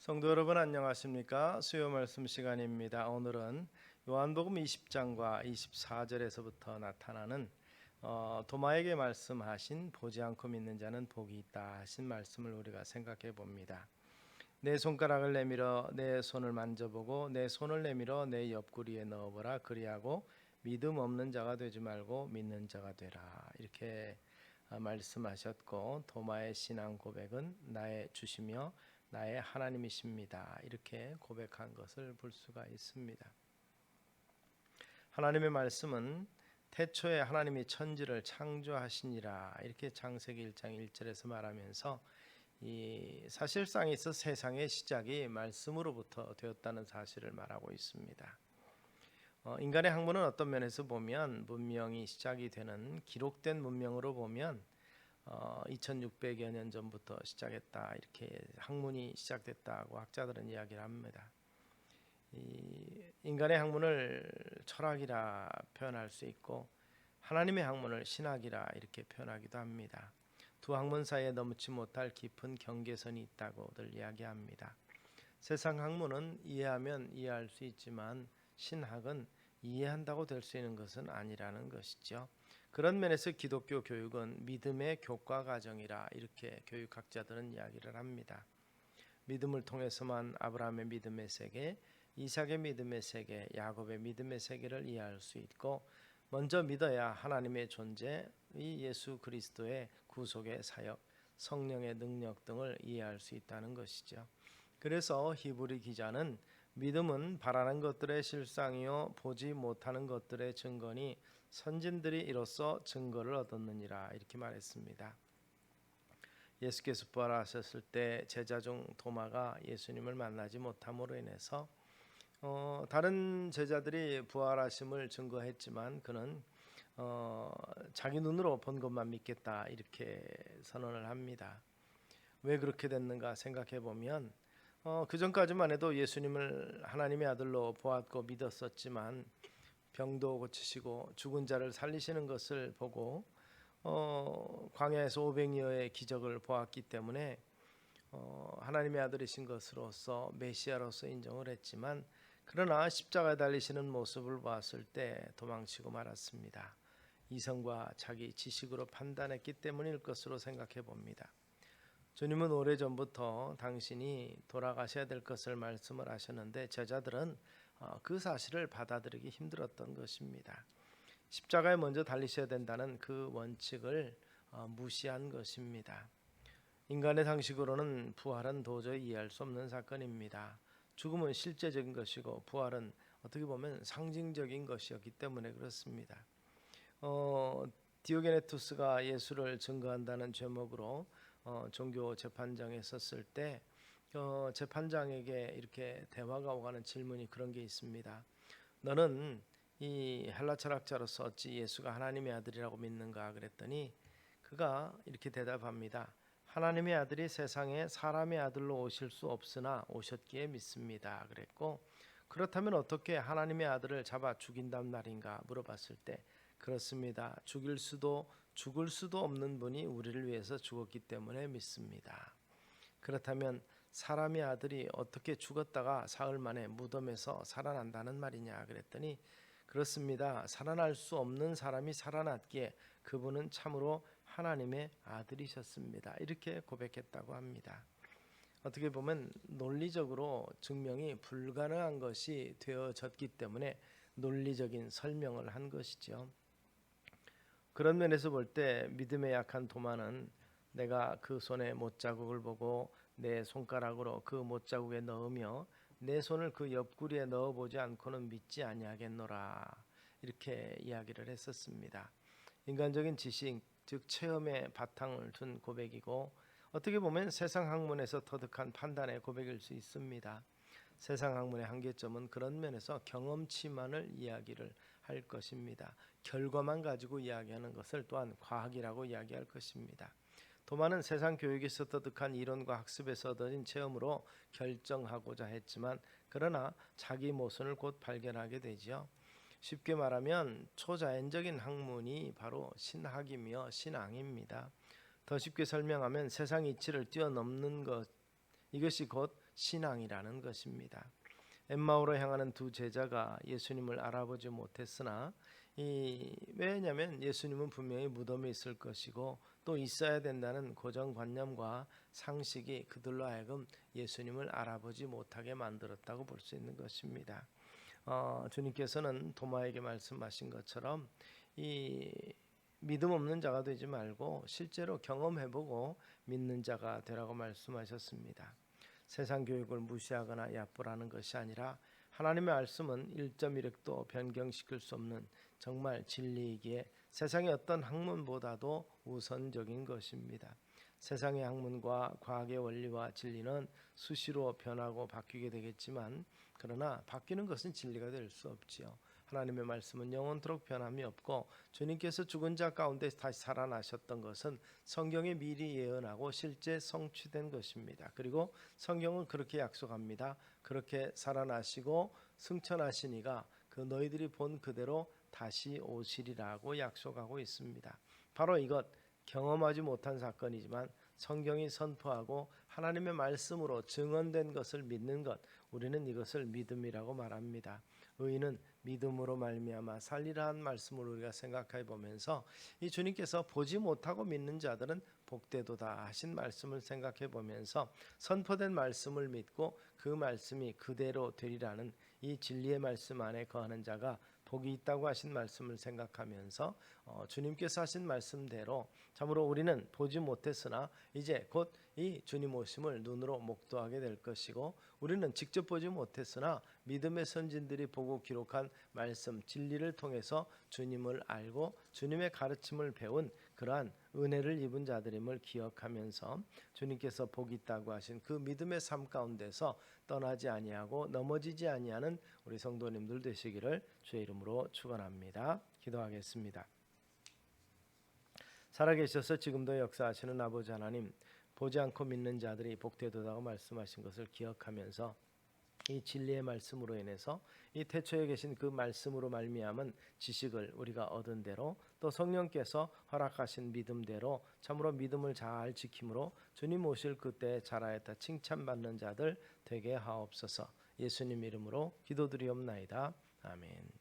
성도 여러분 안녕하십니까? 수요 말씀 시간입니다. 오늘은 요한복음 20장과 24절에서부터 나타나는 도마에게 말씀하신 보지 않고 믿는 자는 복이 있다 하신 말씀을 우리가 생각해 봅니다. 내 손가락을 내밀어 내 손을 만져보고 내 손을 내밀어 내 옆구리에 넣어보라. 그리하고 믿음 없는 자가 되지 말고 믿는 자가 되라. 이렇게 말씀하셨고, 도마의 신앙 고백은 나의 주시며 나의 하나님이십니다. 이렇게 고백한 것을 볼 수가 있습니다. 하나님의 말씀은 태초에 하나님이 천지를 창조하시니라, 이렇게 창세기 1장 1절에서 말하면서 이 사실상에 있어 세상의 시작이 말씀으로부터 되었다는 사실을 말하고 있습니다. 인간의 학문은 어떤 면에서 보면 문명이 시작이 되는 기록된 문명으로 보면 2600여 년 전부터 시작했다, 이렇게 학문이 시작됐다고 학자들은 이야기를 합니다. 이 인간의 학문을 철학이라 표현할 수 있고 하나님의 학문을 신학이라 이렇게 표현하기도 합니다. 두 학문 사이에 넘지 못할 깊은 경계선이 있다고들 이야기합니다. 세상 학문은 이해하면 이해할 수 있지만 신학은 이해한다고 될 수 있는 것은 아니라는 것이죠. 그런 면에서 기독교 교육은 믿음의 교과 과정이라 이렇게 교육학자들은 이야기를 합니다. 믿음을 통해서만 아브라함의 믿음의 세계, 이삭의 믿음의 세계, 야곱의 믿음의 세계를 이해할 수 있고, 먼저 믿어야 하나님의 존재, 이 예수 그리스도의 구속의 사역, 성령의 능력 등을 이해할 수 있다는 것이죠. 그래서 히브리 기자는 믿음은 바라는 것들의 실상이요 보지 못하는 것들의 증거니 선진들이 이로써 증거를 얻었느니라, 이렇게 말했습니다. 예수께서 부활하셨을 때 제자 중 도마가 예수님을 만나지 못함으로 인해서 다른 제자들이 부활하심을 증거했지만 그는 자기 눈으로 본 것만 믿겠다, 이렇게 선언을 합니다. 왜 그렇게 됐는가 생각해 보면 그 전까지만 해도 예수님을 하나님의 아들로 보았고 믿었었지만 병도 고치시고 죽은 자를 살리시는 것을 보고 광야에서 500여의 기적을 보았기 때문에 하나님의 아들이신 것으로서 메시아로서 인정을 했지만, 그러나 십자가에 달리시는 모습을 보았을 때 도망치고 말았습니다. 이성과 자기 지식으로 판단했기 때문일 것으로 생각해 봅니다. 주님은 오래전부터 당신이 돌아가셔야 될 것을 말씀을 하셨는데 제자들은 그 사실을 받아들이기 힘들었던 것입니다. 십자가에 먼저 달리셔야 된다는 그 원칙을 무시한 것입니다. 인간의 상식으로는 부활은 도저히 이해할 수 없는 사건입니다. 죽음은 실제적인 것이고 부활은 어떻게 보면 상징적인 것이었기 때문에 그렇습니다. 디오게네투스가 예수를 증거한다는 제목으로 종교 재판장에 섰을 때 재판장에게 이렇게 대화가 오가는 질문이 그런 게 있습니다. 너는 이 헬라 철학자로서 어찌 예수가 하나님의 아들이라고 믿는가 그랬더니 그가 이렇게 대답합니다. 하나님의 아들이 세상에 사람의 아들로 오실 수 없으나 오셨기에 믿습니다 그랬고, 그렇다면 어떻게 하나님의 아들을 잡아 죽인단 말인가 물어봤을 때 그렇습니다. 죽을 수도 없는 분이 우리를 위해서 죽었기 때문에 믿습니다. 그렇다면 사람의 아들이 어떻게 죽었다가 사흘 만에 무덤에서 살아난다는 말이냐 그랬더니 그렇습니다. 살아날 수 없는 사람이 살아났기에 그분은 참으로 하나님의 아들이셨습니다. 이렇게 고백했다고 합니다. 어떻게 보면 논리적으로 증명이 불가능한 것이 되어졌기 때문에 논리적인 설명을 한 것이죠. 그런 면에서 볼 때 믿음에 약한 도마는 내가 그 손의 못자국을 보고 내 손가락으로 그 못자국에 넣으며 내 손을 그 옆구리에 넣어보지 않고는 믿지 아니하겠노라, 이렇게 이야기를 했었습니다. 인간적인 지식, 즉 체험의 바탕을 둔 고백이고 어떻게 보면 세상 학문에서 터득한 판단의 고백일 수 있습니다. 세상 학문의 한계점은 그런 면에서 경험치만을 이야기를 할 것입니다. 결과만 가지고 이야기하는 것을 또한 과학이라고 이야기할 것입니다. 도마는 세상 교육에서 터득한 이론과 학습에서 얻어진 체험으로 결정하고자 했지만 그러나 자기 모순을 곧 발견하게 되죠. 쉽게 말하면 초자연적인 학문이 바로 신학이며 신앙입니다. 더 쉽게 설명하면 세상 이치를 뛰어넘는 것, 이것이 곧 신앙이라는 것입니다. 엠마오로 향하는 두 제자가 예수님을 알아보지 못했으나 왜냐하면 예수님은 분명히 무덤에 있을 것이고 또 있어야 된다는 고정관념과 상식이 그들로 하여금 예수님을 알아보지 못하게 만들었다고 볼 수 있는 것입니다. 주님께서는 도마에게 말씀하신 것처럼 이 믿음 없는 자가 되지 말고 실제로 경험해보고 믿는 자가 되라고 말씀하셨습니다. 세상 교육을 무시하거나 얕보라는 것이 아니라 하나님의 말씀은 1.1획도 변경시킬 수 없는 정말 진리이기에 세상의 어떤 학문보다도 우선적인 것입니다. 세상의 학문과 과학의 원리와 진리는 수시로 변하고 바뀌게 되겠지만 그러나 바뀌는 것은 진리가 될 수 없지요. 하나님의 말씀은 영원토록 변함이 없고 주님께서 죽은 자 가운데 다시 살아나셨던 것은 성경에 미리 예언하고 실제 성취된 것입니다. 그리고 성경은 그렇게 약속합니다. 그렇게 살아나시고 승천하시니가 그 너희들이 본 그대로 다시 오시리라고 약속하고 있습니다. 바로 이것 경험하지 못한 사건이지만 성경이 선포하고 하나님의 말씀으로 증언된 것을 믿는 것, 우리는 이것을 믿음이라고 말합니다. 의인은 믿음으로 말미암아 살리라 한 말씀을 우리가 생각해 보면서 이 주님께서 보지 못하고 믿는 자들은 복되도다 하신 말씀을 생각해 보면서 선포된 말씀을 믿고 그 말씀이 그대로 되리라는 이 진리의 말씀 안에 거하는 자가 복이 있다고 하신 말씀을 생각하면서 주님께서 하신 말씀대로 참으로 우리는 보지 못했으나 이제 곧 이 주님 오심을 눈으로 목도하게 될 것이고 우리는 직접 보지 못했으나 믿음의 선진들이 보고 기록한 말씀 진리를 통해서 주님을 알고 주님의 가르침을 배운 그러한 은혜를 입은 자들임을 기억하면서 주님께서 복이 있다고 하신 그 믿음의 삶 가운데서 떠나지 아니하고 넘어지지 아니하는 우리 성도님들 되시기를 주의 이름으로 축원합니다. 기도하겠습니다. 살아계셔서 지금도 역사하시는 아버지 하나님, 보지 않고 믿는 자들이 복되도다고 말씀하신 것을 기억하면서 이 진리의 말씀으로 인해서 이 태초에 계신 그 말씀으로 말미암은 지식을 우리가 얻은 대로 또 성령께서 허락하신 믿음대로 참으로 믿음을 잘 지킴으로 주님 오실 그때 자라였다 칭찬받는 자들 되게 하옵소서. 예수님 이름으로 기도드리옵나이다. 아멘.